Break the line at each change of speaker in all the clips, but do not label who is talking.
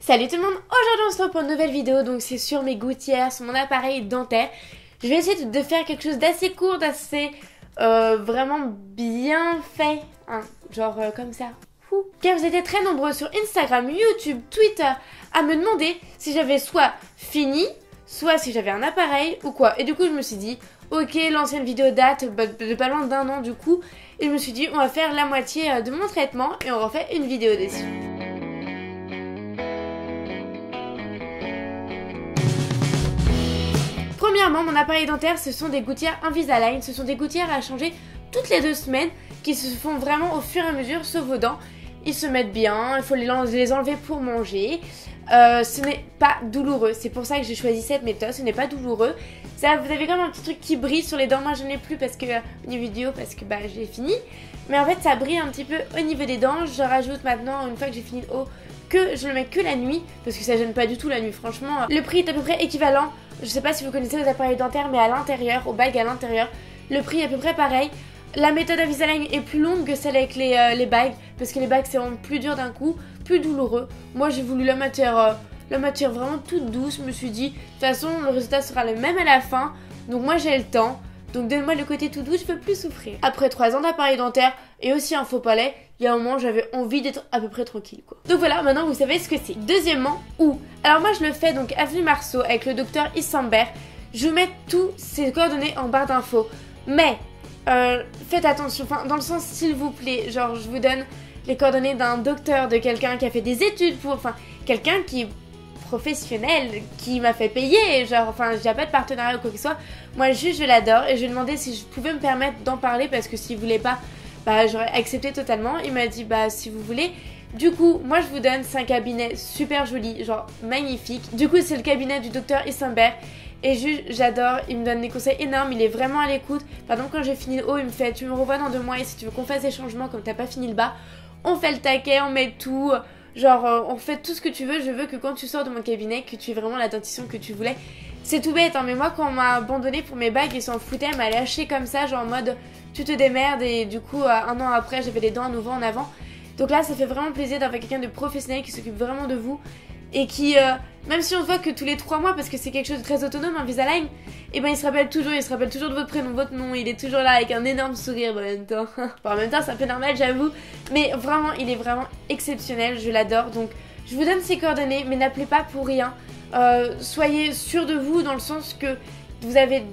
Salut tout le monde, aujourd'hui on se retrouve pour une nouvelle vidéo, donc c'est sur mes gouttières, sur mon appareil dentaire. Je vais essayer de faire quelque chose d'assez court, d'assez vraiment bien fait, hein, genre comme ça. Car vous étiez très nombreux sur Instagram, YouTube, Twitter à me demander si j'avais soit fini, soit si j'avais un appareil ou quoi. Et du coup je me suis dit, ok, l'ancienne vidéo date de pas loin d'1 an du coup. Et je me suis dit, on va faire la moitié de mon traitement et on refait une vidéo dessus. Premièrement, mon appareil dentaire, ce sont des gouttières Invisalign. Ce sont des gouttières à changer toutes les 2 semaines qui se font vraiment au fur et à mesure sur vos dents. Ils se mettent bien, il faut les enlever pour manger. Ce n'est pas douloureux, c'est pour ça que j'ai choisi cette méthode, ce n'est pas douloureux. Ça, vous avez comme un petit truc qui brille sur les dents, moi je n'ai plus parce que au niveau vidéo parce que j'ai fini. Mais en fait ça brille un petit peu au niveau des dents, je rajoute maintenant une fois que j'ai fini le haut que je le mets que la nuit parce que ça gêne pas du tout la nuit franchement. Le prix est à peu près équivalent, je sais pas si vous connaissez les appareils dentaires mais à l'intérieur, aux bagues à l'intérieur, le prix est à peu près pareil. La méthode Invisalign est plus longue que celle avec les bagues parce que les bagues c'est vraiment plus dur d'un coup, plus douloureux. Moi j'ai voulu la matière vraiment toute douce, je me suis dit de toute façon le résultat sera le même à la fin, donc moi j'ai le temps, donc donne-moi le côté tout doux, je peux plus souffrir. Après 3 ans d'appareil dentaire et aussi un faux palais, il y a un moment j'avais envie d'être à peu près tranquille quoi. Donc voilà, maintenant vous savez ce que c'est. Deuxièmement, où? Alors moi je le fais donc avenue Marceau avec le docteur Isambert, je vous mets tous ses coordonnées en barre d'infos, mais faites attention, enfin dans le sens s'il vous plaît, genre je vous donne les coordonnées d'un docteur, de quelqu'un qui a fait des études pour, enfin quelqu'un qui est professionnel, qui m'a fait payer, genre enfin j'ai pas de partenariat ou quoi que ce soit, moi juste je l'adore et je lui ai demandé si je pouvais me permettre d'en parler parce que s'il voulait pas, j'aurais accepté totalement, il m'a dit si vous voulez. Du coup, moi je vous donne, c'est un cabinet super joli, genre magnifique. Du coup c'est le cabinet du docteur Isambert. Et juste, j'adore, il me donne des conseils énormes, il est vraiment à l'écoute. Par exemple, quand j'ai fini le haut, il me fait, tu me revois dans 2 mois et si tu veux qu'on fasse des changements comme t'as pas fini le bas, on fait le taquet, on met tout, genre on fait tout ce que tu veux. Je veux que quand tu sors de mon cabinet, que tu aies vraiment la dentition que tu voulais. C'est tout bête, hein, mais moi quand on m'a abandonné pour mes bagues, ils s'en foutaient, elle m'a lâché comme ça, genre en mode tu te démerdes. Et du coup, 1 an après, j'avais les dents à nouveau en avant. Donc là, ça fait vraiment plaisir d'avoir quelqu'un de professionnel qui s'occupe vraiment de vous. Et qui, même si on se voit que tous les 3 mois, parce que c'est quelque chose de très autonome, Invisalign, et il se rappelle toujours de votre prénom, votre nom, il est toujours là avec un énorme sourire en même temps. En même temps, c'est un peu normal, j'avoue, mais vraiment, il est vraiment exceptionnel, je l'adore. Donc, je vous donne ses coordonnées, mais n'appelez pas pour rien. Soyez sûr de vous, dans le sens que vous avez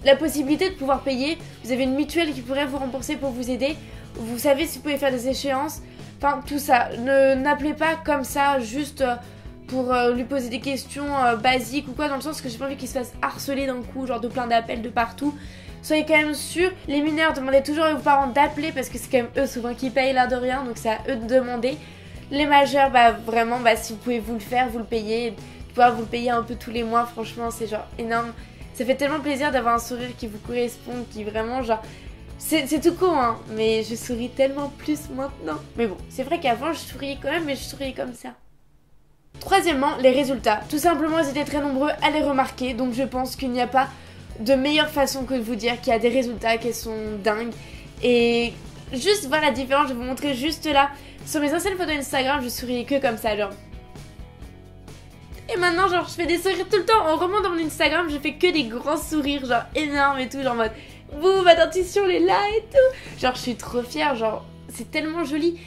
la possibilité de pouvoir payer, vous avez une mutuelle qui pourrait vous rembourser pour vous aider, vous savez si vous pouvez faire des échéances, enfin, tout ça. N'appelez pas comme ça, juste pour lui poser des questions basiques ou quoi, dans le sens que j'ai pas envie qu'il se fasse harceler d'un coup, genre de plein d'appels de partout. Soyez quand même sûrs. Les mineurs, demandez toujours à vos parents d'appeler parce que c'est quand même eux souvent qui payent l'air de rien, donc c'est à eux de demander. Les majeurs, vraiment, si vous pouvez vous le faire, vous le payez. Pouvoir vous le payer un peu tous les mois, franchement c'est genre énorme. Ça fait tellement plaisir d'avoir un sourire qui vous correspond, qui vraiment genre... C'est tout con hein, mais je souris tellement plus maintenant. Mais bon, c'est vrai qu'avant je souriais quand même, mais je souriais comme ça. Troisièmement, les résultats. Tout simplement, ils étaient très nombreux à les remarquer, donc je pense qu'il n'y a pas de meilleure façon que de vous dire qu'il y a des résultats qui sont dingues. Et juste voir la différence, je vais vous montrer juste là. Sur mes anciennes photos Instagram, je souriais que comme ça, genre. Et maintenant, genre, je fais des sourires tout le temps. En remontant dans mon Instagram, je fais que des grands sourires, genre énormes et tout, genre en mode, bouh, ma dentition, elle est là et tout. Genre, je suis trop fière, genre, c'est tellement joli.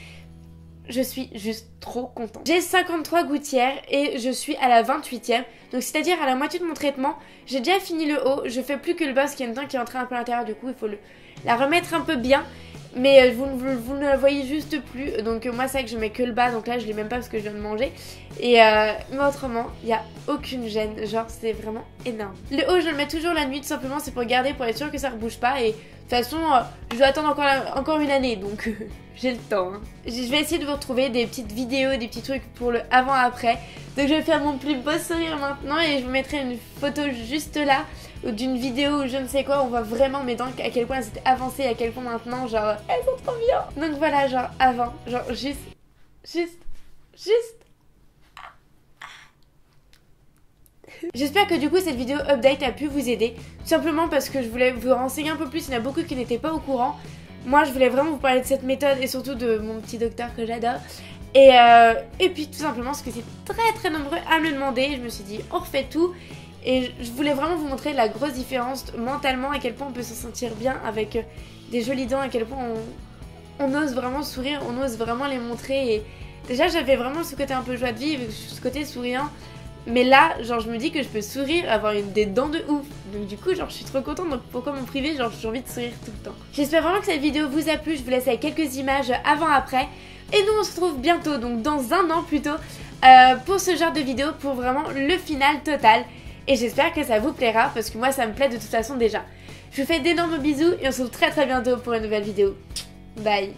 Je suis juste trop contente. J'ai 53 gouttières et je suis à la 28e. Donc c'est-à-dire à la moitié de mon traitement. J'ai déjà fini le haut. Je fais plus que le bas parce qu'il y a une dent qui est entrée un peu à l'intérieur. Du coup il faut la remettre un peu bien. Mais vous ne la voyez juste plus. Donc moi c'est vrai que je mets que le bas. Donc là je l'ai même pas parce que je viens de manger. Et mais autrement il n'y a aucune gêne. Genre c'est vraiment énorme. Le haut je le mets toujours la nuit tout simplement. C'est pour garder, pour être sûr que ça ne rebouge pas. Et de toute façon je dois attendre encore une année. Donc j'ai le temps hein. Je vais essayer de vous retrouver des petites vidéos, des petits trucs pour le avant-après. Donc je vais faire mon plus beau sourire maintenant. Et je vous mettrai une photo juste là, ou d'une vidéo ou je ne sais quoi, on voit vraiment mes dents, à quel point elles étaient avancées, à quel point maintenant genre elles sont trop bien. Donc voilà, genre avant, genre juste J'espère que du coup cette vidéo update a pu vous aider. Tout simplement parce que je voulais vous renseigner un peu plus, il y en a beaucoup qui n'étaient pas au courant. Moi je voulais vraiment vous parler de cette méthode et surtout de mon petit docteur que j'adore. Et puis tout simplement parce que c'est très nombreux à me le demander, je me suis dit on refait tout. Et je voulais vraiment vous montrer la grosse différence mentalement, à quel point on peut se sentir bien avec des jolies dents, à quel point on ose vraiment sourire, on ose vraiment les montrer. Et déjà j'avais vraiment ce côté un peu joie de vivre, ce côté souriant. Mais là, genre je me dis que je peux sourire, avoir des dents de ouf. Donc du coup, genre je suis trop contente, donc pourquoi m'en priver, genre j'ai envie de sourire tout le temps. J'espère vraiment que cette vidéo vous a plu, je vous laisse avec quelques images avant-après. Et nous on se retrouve bientôt, donc dans un an plutôt, pour ce genre de vidéo, pour vraiment le final total. Et j'espère que ça vous plaira, parce que moi ça me plaît de toute façon déjà. Je vous fais d'énormes bisous et on se retrouve très bientôt pour une nouvelle vidéo. Bye.